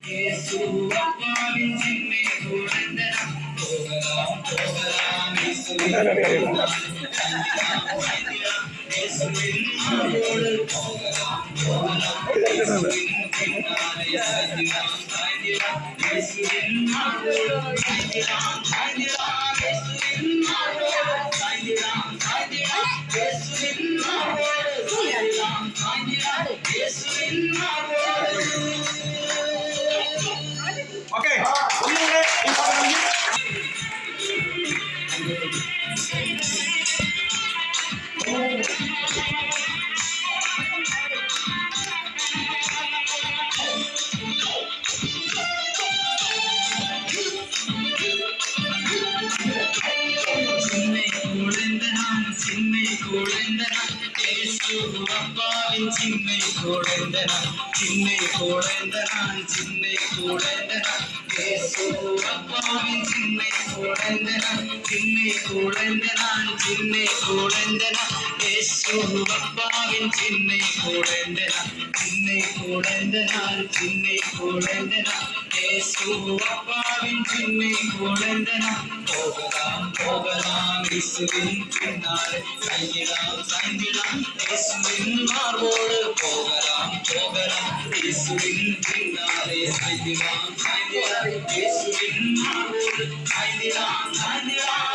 இயேசு அப்பாவின் சின்னை குழந்தனாம் போகலாம் போகலாம் இயேசுவின் இயேசுவின் மார்போடு போகலாம் போகலாம் இயேசுவின் பின்னாலே சாய்ந்திடாம் சாய்ந்திடாம் இயேசுவின் மார்போடு சாய்ந்திடாம் சாய்ந்திடாம் இயேசுவின் மார்போடு சாய்ந்திடாம் சாய்ந்திடாம் இயேசுவின் மார்போடு சாய்ந்திடாம் சாய்ந்திடாம் இயேசுவின் மார்போடு. ஓகே அப்பாவின் சின்னை குழந்தனான் சின்னை குழந்தனான் சின்னை குழந்தனான் இயேசு அப்பாவின் சின்னை குழந்தனான் சின்னை குழந்தனான் சின்னை குழந்தனான் இயேசு அப்பாவின் சின்னை குழந்தனான் சின்னை குழந்தனான் சின்னை குழந்தனான் இயேசு அப்பாவின் சின்னை குழந்தனான் போகலாம் போகலாம் இயேசுவின் பின்னாலே சாய்ந்திடாம் சாய்ந்திடாம் இயேசுவின் மார்போடு போகலாம் போகலாம் இயேசுவின் பின்னாலே சாய்ந்திடாம் சாய்ந்திடாம் இயேசுவின் மார்போடு சாய்ந்திடாம் சாய்ந்திடாம்